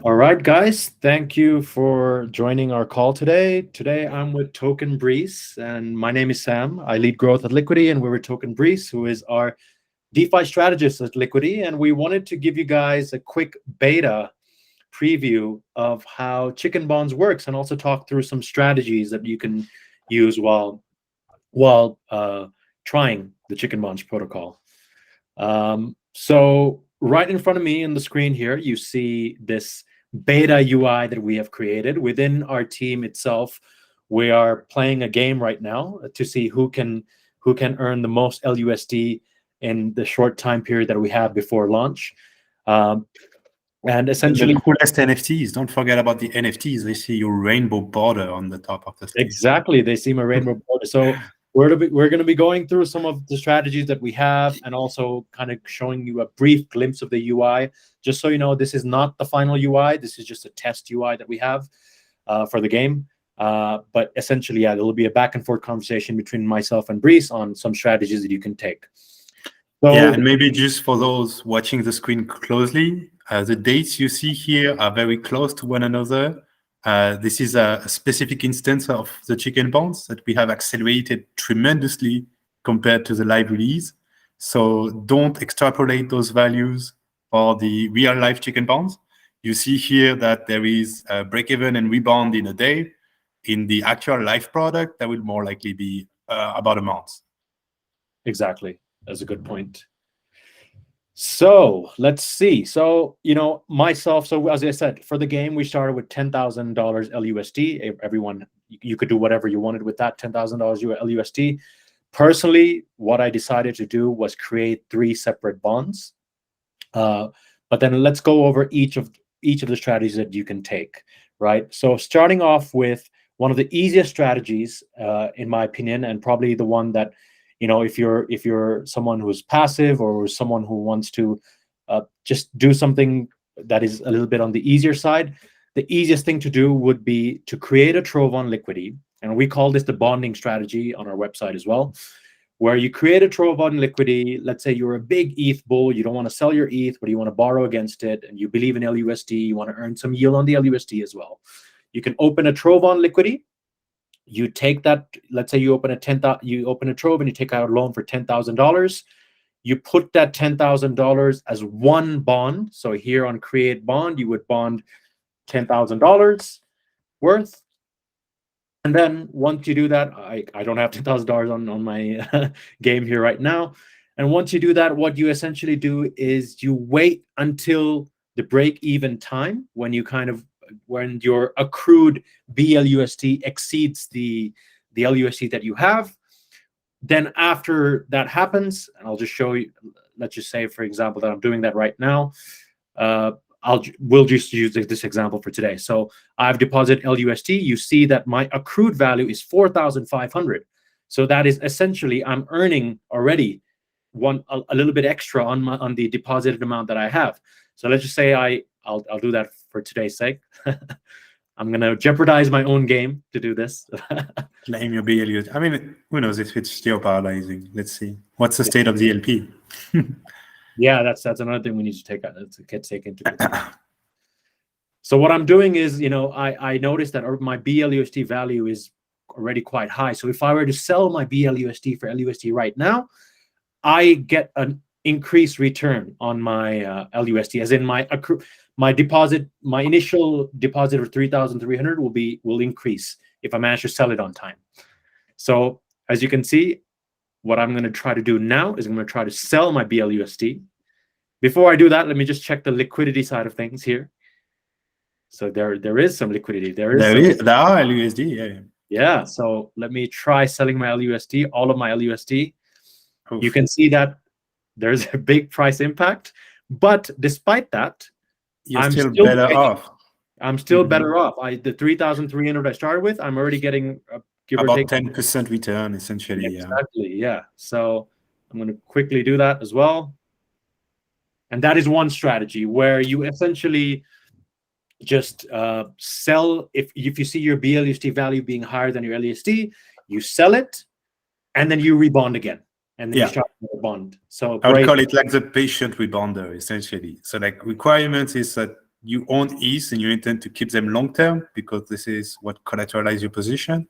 All right, guys. Thank you for joining our call today. Today, I'm with Token Brice, and my name is Sam. I lead growth at Liquity, and we're with Token Brice, who is our DeFi strategist at Liquity. And we wanted to give you guys a quick beta preview of how chicken bonds works, and also talk through some strategies that you can use while trying the chicken bonds protocol. So right in front of me on the screen here, you see this beta UI that we have created within our team itself. We are playing a game right now to see who can earn the most LUSD in the short time period that we have before launch. And The essentially, coolest NFTs. Don't forget about the NFTs. They see your rainbow border on the top of the screen. exactly, they seem a rainbow border. So we're going to be going through some of the strategies that we have, and also kind of showing you a brief glimpse of the UI. Just so you know, this is not the final UI. This is just a test UI that we have for the game. But essentially, yeah, there will be a back and forth conversation between myself and Brice on some strategies that you can take. So, Yeah, and maybe just for those watching the screen closely, the dates you see here are very close to one another. This is a specific instance of the chicken bonds that we have accelerated tremendously compared to the live release. So don't extrapolate those values for the real life chicken bonds. You see here that there is a break-even and rebound in a day. In the actual live product, that will more likely be about a month. exactly, that's a good point. So let's see. So, myself, so as I said, for the game, we started with $10,000 LUSD. Everyone, you could do whatever you wanted with that $10,000 LUSD. Personally, what I decided to do was create 3 separate bonds. But then let's go over each of the strategies that you can take, right? So starting off with one of the easiest strategies, in my opinion, and probably the one that, if you're someone who's passive, or someone who wants to just do something that is a little bit on the easier side, the easiest thing to do would be to create a trove on Liquity. And we call this the bonding strategy on our website as well, where you create a trove on Liquity. Let's say you're a big ETH bull, you don't want to sell your ETH, but you want to borrow against it, and you believe in LUSD, you want to earn some yield on the LUSD as well. You can open a trove on Liquity. You take that, let's say you open a trove and you take out a loan for $10,000. You put that $10,000 as one bond. So here on create bond, you would bond $10,000 worth. And then once you do that, I don't have $10,000 on my game here right now. And once you do that, what you essentially do is you wait until the break-even time, when your accrued bLUSD exceeds the LUSD that you have. Then after that happens, and I'll just show you, let's just say, for example, that I'm doing that right now. We'll just use this example for today. So I've deposited LUSD. You see that my accrued value is 4,500. So that is essentially, I'm earning already a little bit extra on the deposited amount that I have. So let's just say I'll do that for today's sake. I'm gonna jeopardize my own game to do this. Claim your bLUSD. I mean, who knows if it's still paralyzing? Let's see. What's the state of the LP? Yeah, that's another thing we need to take into account. So what I'm doing is, I noticed that my bLUSD value is already quite high. So if I were to sell my bLUSD for LUSD right now, I get an increased return on my LUSD, as in my initial deposit of 3,300 will increase if I manage to sell it on time. So as you can see, what I'm going to try to do now is I'm going to try to sell my bLUSD. Before I do that, let me just check the liquidity side of things here. So there is some liquidity. There are LUSD, yeah. Yeah, so let me try selling my LUSD, all of my LUSD. Oof. You can see that there's a big price impact, but despite that, I'm still better off. I'm still better off. The 3,300 I started with, I'm already getting about 10% return, essentially. Exactly, yeah. So I'm going to quickly do that as well. And that is one strategy where you essentially just sell. If you see your bLUSD value being higher than your LUSD, you sell it, and then you rebond again. And then you start with a bond. So I would call it like the patient rebonder, essentially. So like requirement is that you own ETH and you intend to keep them long term because this is what collateralizes your position.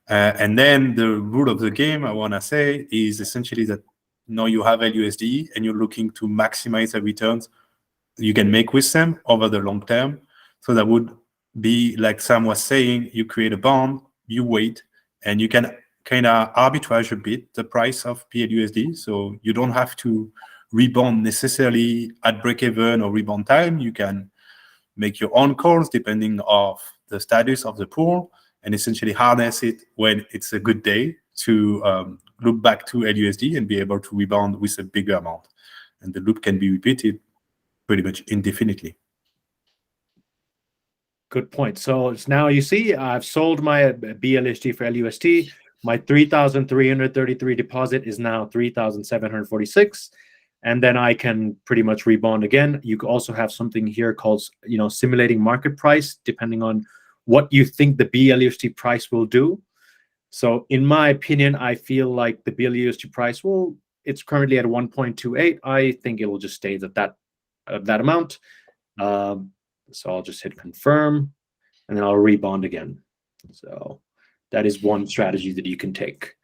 And then the rule of the game, I want to say, is essentially that now you have LUSD and you're looking to maximize the returns you can make with them over the long term. So that would be like Sam was saying, you create a bond, you wait, and you can kind of arbitrage a bit the price of bLUSD. So you don't have to rebond necessarily at break-even or rebound time. You can make your own calls depending on the status of the pool and essentially harness it when it's a good day to look back to LUSD and be able to rebound with a bigger amount. And the loop can be repeated pretty much indefinitely. Good point. So now you see, I've sold my bLUSD for LUSD. My 3,333 deposit is now 3,746. And then I can pretty much rebond again. You could also have something here called, simulating market price, depending on what you think the bLUSD price will do. So in my opinion, I feel like the bLUSD price it's currently at 1.28. I think it will just stay at that amount. So I'll just hit confirm, and then I'll rebond again. So that is one strategy that you can take.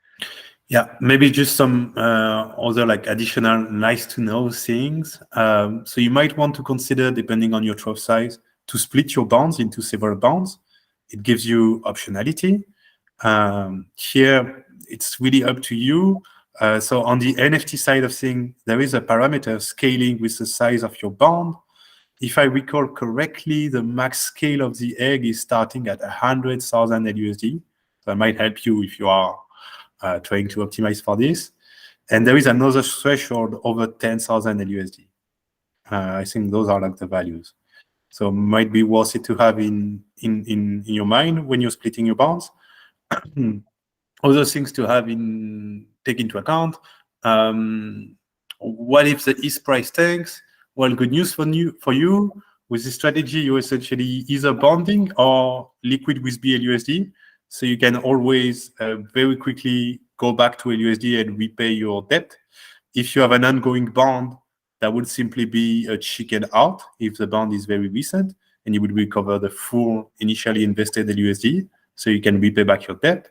Yeah, maybe just some other additional nice to know things. So you might want to consider, depending on your trove size, to split your bonds into several bonds. It gives you optionality. Here, it's really up to you. So on the NFT side of things, there is a parameter scaling with the size of your bond. If I recall correctly, the max scale of the egg is starting at 100,000 LUSD. So it might help you if you are trying to optimize for this. And there is another threshold over 10,000 LUSD. I think those are the values. So it might be worth it to have in your mind when you're splitting your bonds. Other things to take into account. What if the ETH price tanks? Well, good news for you. With this strategy, you're essentially either bonding or liquid with bLUSD. So you can always very quickly go back to LUSD and repay your debt. If you have an ongoing bond, that would simply be a chicken out if the bond is very recent, and you would recover the full initially invested LUSD, so you can repay back your debt.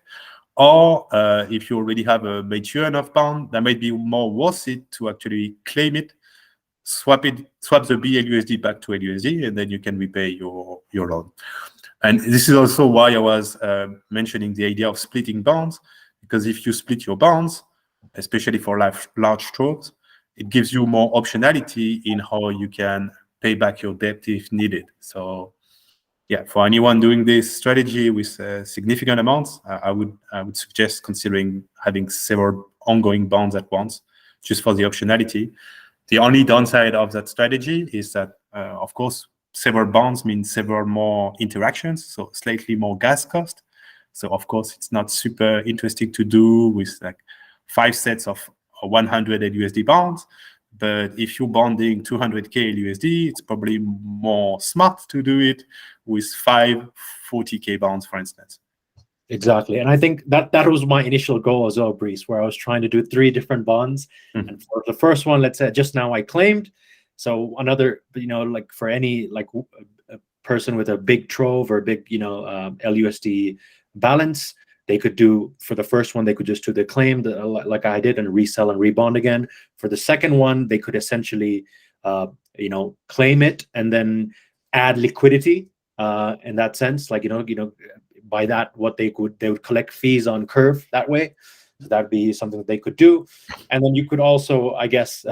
Or if you already have a mature enough bond, that might be more worth it to actually claim it, swap the bLUSD back to LUSD, and then you can repay your loan. And this is also why I was mentioning the idea of splitting bonds, because if you split your bonds, especially for large troves, it gives you more optionality in how you can pay back your debt if needed. So yeah, for anyone doing this strategy with significant amounts, I would suggest considering having several ongoing bonds at once, just for the optionality. The only downside of that strategy is that, of course, several bonds mean several more interactions, so slightly more gas cost. So of course, it's not super interesting to do with 5 sets of 100 LUSD bonds. But if you're bonding 200K LUSD, it's probably more smart to do it with 5 40K bonds, for instance. Exactly. And I think that was my initial goal as well, Brice, where I was trying to do 3 different bonds. Mm-hmm. And for the first one, let's say just now I claimed. So another, for any a person with a big trove or a big, LUSD balance, they could do, for the first one, they could just do the claim like I did and resell and rebond again. For the second one, they could essentially, claim it and then add liquidity in that sense. By that, they would collect fees on Curve that way. So that'd be something that they could do. And then you could also, I guess,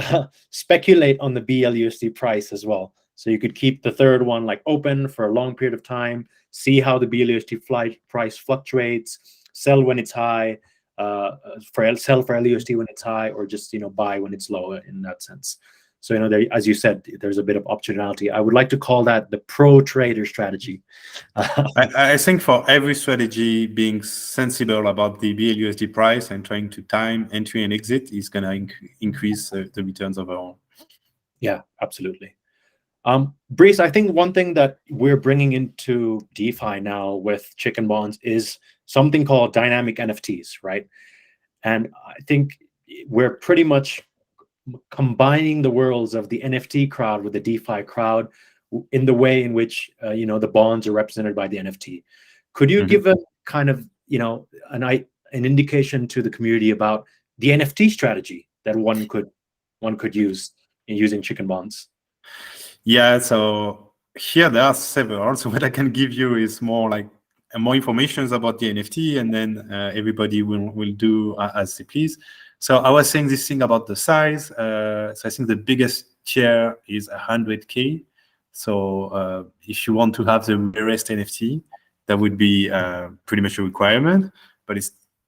speculate on the bLUSD price as well. So you could keep the third one open for a long period of time, see how the bLUSD price fluctuates, sell when it's high, sell for LUSD when it's high, or just buy when it's low in that sense. So as you said, there's a bit of optionality. I would like to call that the pro trader strategy. I think for every strategy, being sensible about the bLUSD price and trying to time entry and exit is going to increase the returns overall. Yeah, absolutely. Brice, I think one thing that we're bringing into DeFi now with chicken bonds is something called dynamic NFTs, right? And I think we're pretty much combining the worlds of the NFT crowd with the DeFi crowd, in the way in which the bonds are represented by the NFT. Could you give a kind of an indication to the community about the NFT strategy that one could use in using chicken bonds? Yeah, so here there are several. So what I can give you is more like more information about the NFT, and then everybody will do as they please. So I was saying this thing about the size. So I think the biggest tier is 100K. So if you want to have the rarest NFT, that would be pretty much a requirement. But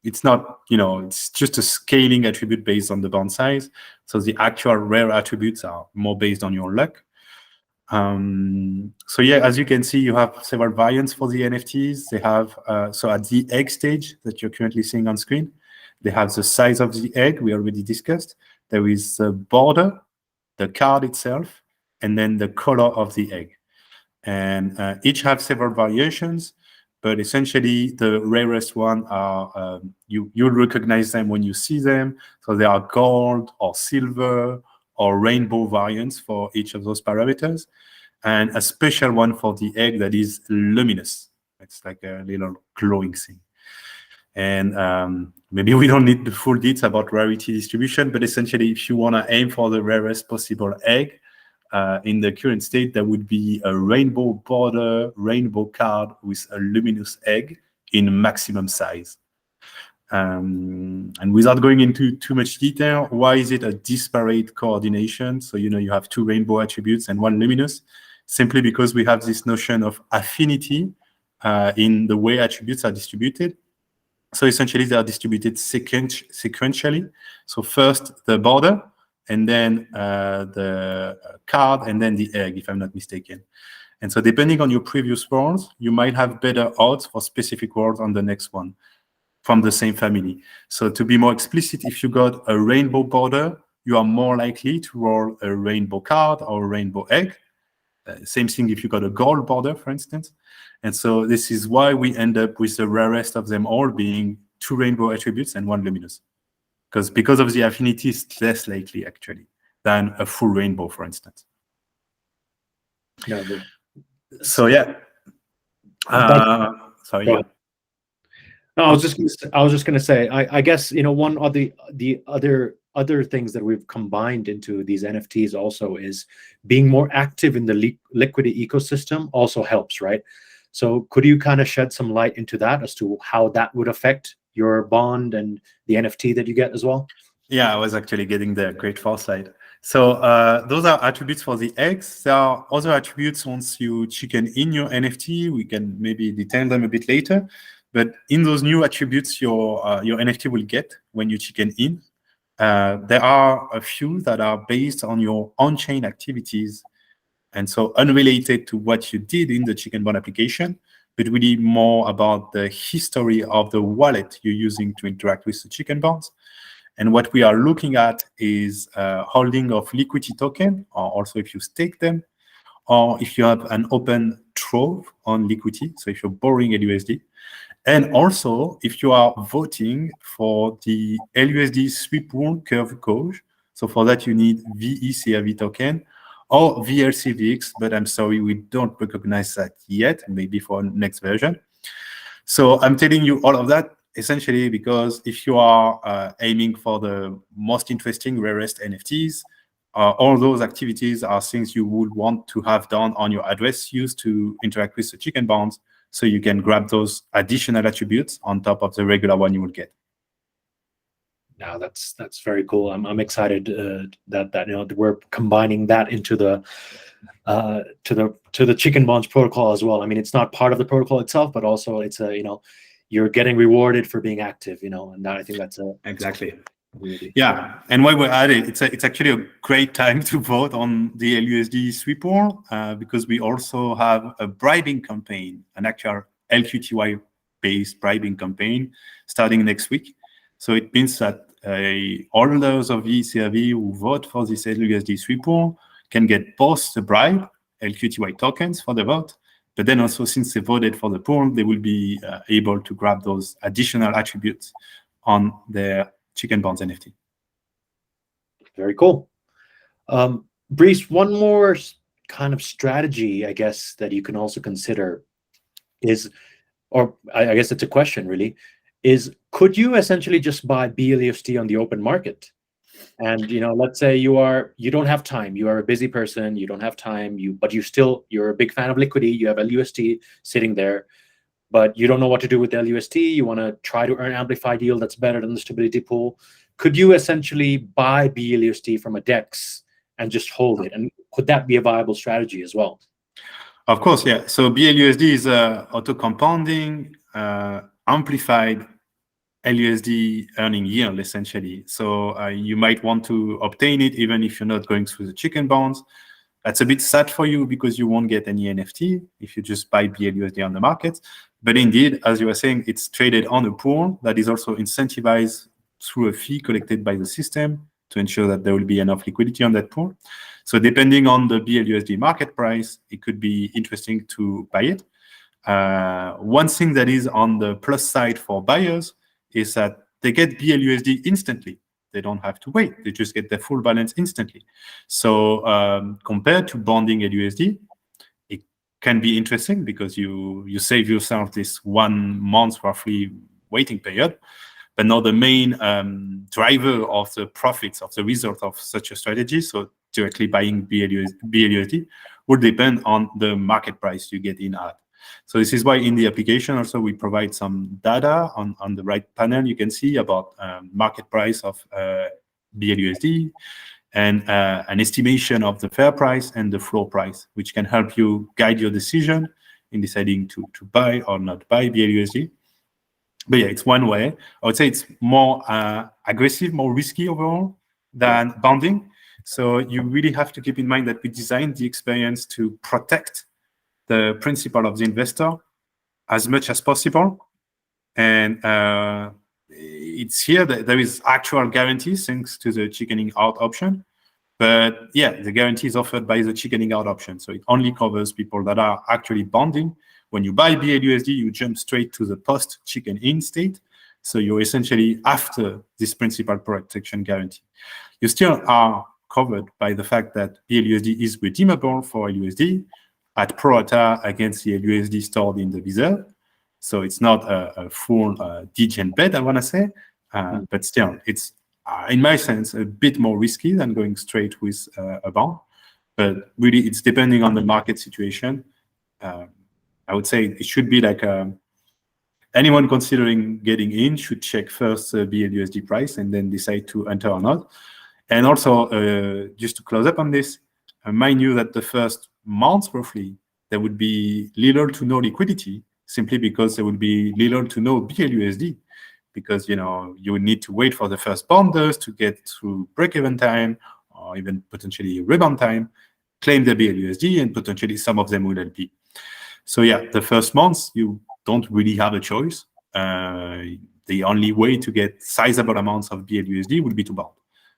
it's not, it's just a scaling attribute based on the bond size. So the actual rare attributes are more based on your luck. So yeah, as you can see, you have several variants for the NFTs. They have, so at the egg stage that you're currently seeing on screen, they have the size of the egg we already discussed. There is the border, the card itself, and then the color of the egg. And each have several variations, but essentially the rarest one are, you'll recognize them when you see them. So they are gold or silver or rainbow variants for each of those parameters. And a special one for the egg that is luminous. It's like a little glowing thing. And maybe we don't need the full details about rarity distribution, but essentially if you want to aim for the rarest possible egg, in the current state, there would be a rainbow border, rainbow card with a luminous egg in maximum size. And without going into too much detail, why is it a disparate coordination? So, you have two rainbow attributes and one luminous, simply because we have this notion of affinity in the way attributes are distributed. So essentially, they are distributed sequentially. So first the border, and then the card, and then the egg, if I'm not mistaken. And so depending on your previous worlds, you might have better odds for specific worlds on the next one from the same family. So to be more explicit, if you got a rainbow border, you are more likely to roll a rainbow card or a rainbow egg. Same thing if you got a gold border, for instance. And so this is why we end up with the rarest of them all being two rainbow attributes and one luminous. Because of the affinity, it's less likely, actually, than a full rainbow, for instance. No, so, yeah. Sorry. Yeah. No, I was just gonna say, I guess, one of the other things that we've combined into these NFTs also is being more active in the Liquity ecosystem also helps, right? So could you kind of shed some light into that as to how that would affect your bond and the NFT that you get as well? Yeah, I was actually getting there. Great foresight. So those are attributes for the eggs. There are other attributes once you chicken in your NFT. We can maybe detail them a bit later. But in those new attributes your NFT will get when you chicken in, there are a few that are based on your on-chain activities. And so unrelated to what you did in the chicken bond application, but really more about the history of the wallet you're using to interact with the chicken bonds. And what we are looking at is holding of Liquity token, or also if you stake them, or if you have an open trove on Liquity, so if you're borrowing LUSD, and also if you are voting for the LUSD sweep rule curve gauge. So for that, you need VECRV token or VLCVX, but I'm sorry, we don't recognize that yet, maybe for next version. So I'm telling you all of that essentially because if you are aiming for the most interesting, rarest NFTs, all those activities are things you would want to have done on your address used to interact with the chicken bonds, so you can grab those additional attributes on top of the regular one you will get. Now that's very cool. I'm excited that we're combining that into the to the chicken bonds protocol as well. I mean, it's not part of the protocol itself, but also it's you're getting rewarded for being active, and that, I think that's exactly. Really. Yeah, and while we're at it, it's actually a great time to vote on the LUSD sweep pool because we also have a bribing campaign, an actual LQTY-based bribing campaign starting next week. So it means that holders of VCRV who vote for this LUSD sweep pool can get both the bribe, LQTY tokens for the vote, but then also since they voted for the pool, they will be able to grab those additional attributes on their chicken bonds NFT. Very cool. Brice, one more kind of strategy, I guess, that you can also consider is, or I guess it's a question really, is could you essentially just buy bLUSD on the open market? And let's say you don't have time, you are a busy person, you don't have time, but you're a big fan of Liquidity, you have LUSD sitting there, but you don't know what to do with LUSD, you want to try to earn amplified yield that's better than the stability pool. Could you essentially buy bLUSD from a DEX and just hold it? And could that be a viable strategy as well? Of course, yeah. So bLUSD is auto compounding amplified LUSD earning yield, essentially. So you might want to obtain it even if you're not going through the chicken bonds. That's a bit sad for you because you won't get any NFT if you just buy bLUSD on the market. But indeed, as you were saying, it's traded on a pool that is also incentivized through a fee collected by the system to ensure that there will be enough liquidity on that pool. So depending on the bLUSD market price, it could be interesting to buy it. One thing that is on the plus side for buyers is that they get bLUSD instantly. They don't have to wait. They just get their full balance instantly. So compared to bonding LUSD, it can be interesting because you save yourself this 1 month roughly waiting period. But now the main driver of the profits of the result of such a strategy, so directly buying bLUSD, would depend on the market price you get in at. So this is why in the application also we provide some data on the right panel. You can see about market price of bLUSD and an estimation of the fair price and the floor price, which can help you guide your decision in deciding to buy or not buy bLUSD. But yeah, it's one way. I would say it's more aggressive, more risky overall than bonding. So you really have to keep in mind that we designed the experience to protect the principal of the investor as much as possible. And it's here that there is actual guarantees thanks to the chickening out option. But yeah, the guarantee is offered by the chickening out option. So it only covers people that are actually bonding. When you buy bLUSD, you jump straight to the post chicken in state. So you're essentially after this principal protection guarantee. You still are covered by the fact that bLUSD is redeemable for LUSD at pro rata against the LUSD stored in the reserve. So it's not a full degen bet, I want to say. But still, it's, in my sense, a bit more risky than going straight with a bond. But really, it's depending on the market situation. I would say it should be like anyone considering getting in should check first the bLUSD price and then decide to enter or not. And also, just to close up on this, mind you that the first month roughly, there would be little to no liquidity simply because there would be little to no bLUSD because, you would need to wait for the first bonders to get through break-even time or even potentially rebound time, claim the bLUSD, and potentially some of them will LP. So yeah, the first months, you don't really have a choice. The only way to get sizable amounts of bLUSD would be to bond.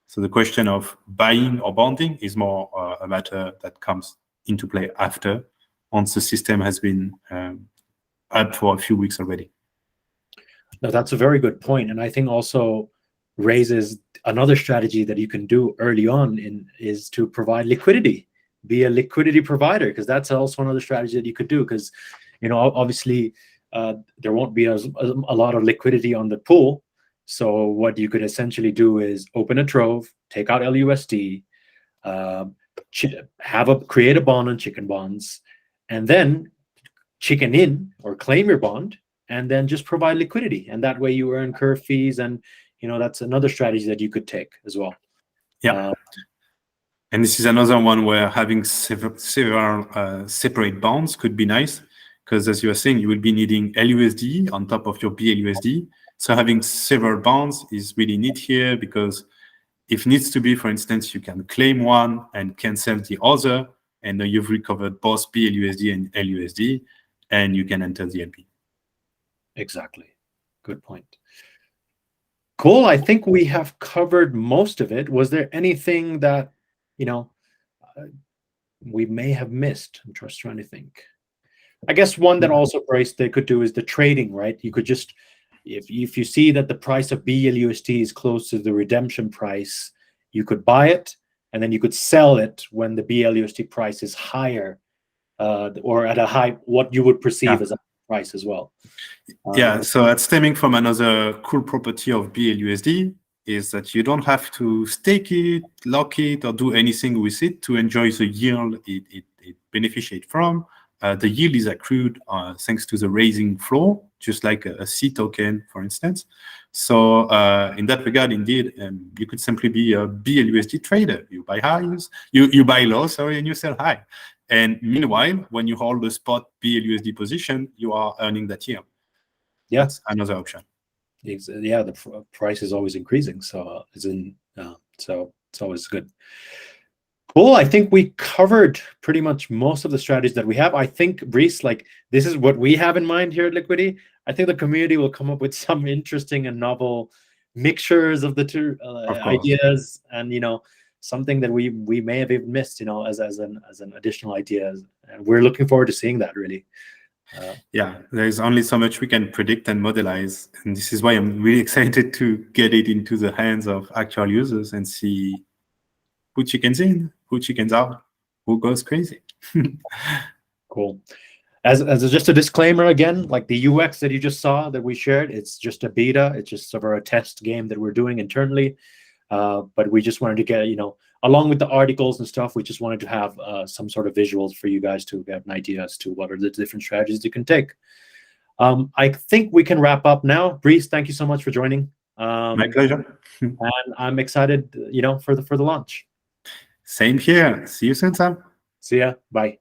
So the question of buying or bonding is more a matter that comes into play after, once the system has been up for a few weeks already. No, that's a very good point. And I think also raises another strategy that you can do early on is to provide liquidity, be a liquidity provider, because that's also another strategy that you could do. Because, obviously there won't be a lot of liquidity on the pool. So what you could essentially do is open a trove, take out LUSD, create a bond on chicken bonds, and then chicken in or claim your bond, and then just provide liquidity. And that way you earn curve fees, and that's another strategy that you could take as well. Yeah. And this is another one where having several separate bonds could be nice, because as you were saying, you will be needing LUSD on top of your bLUSD. So having several bonds is really neat here, because if needs to be, for instance, you can claim one and cancel the other, and then you've recovered both bLUSD and LUSD, and you can enter the LP. Exactly. Good point. Cool. I think we have covered most of it. Was there anything that, we may have missed? I'm just trying to think. I guess one that also, Brice, they could do is the trading, right? You could just, if you see that the price of bLUSD is close to the redemption price, you could buy it and then you could sell it when the bLUSD price is higher, or at a high, what you would perceive as a price as well. Yeah, so that's stemming from another cool property of bLUSD, is that you don't have to stake it, lock it, or do anything with it to enjoy the yield it beneficiates from. The yield is accrued thanks to the raising floor, just like a C token, for instance. So in that regard, indeed, you could simply be a bLUSD trader. You buy highs, you buy low, sorry, and you sell high. And meanwhile, when you hold the spot bLUSD position, you are earning that yield. Yeah, that's another option. Yeah, the price is always increasing, so so it's always good. Cool. I think we covered pretty much most of the strategies that we have. I think, Brice, like, this is what we have in mind here at Liquity. I think the community will come up with some interesting and novel mixtures of the two ideas, and something that we may have even missed, as an additional idea. And we're looking forward to seeing that, really. Yeah, there's only so much we can predict and modelize, and this is why I'm really excited to get it into the hands of actual users and see who chickens in, who chickens out, who goes crazy. Cool. As just a disclaimer again, like the UX that you just saw that we shared, it's just a beta. It's just sort of a test game that we're doing internally. But we just wanted to get, along with the articles and stuff, we just wanted to have some sort of visuals for you guys to have an idea as to what are the different strategies you can take. I think we can wrap up now. Brice, thank you so much for joining. My pleasure. And I'm excited, for the launch. Same here. See you soon, Sam. See ya. Bye.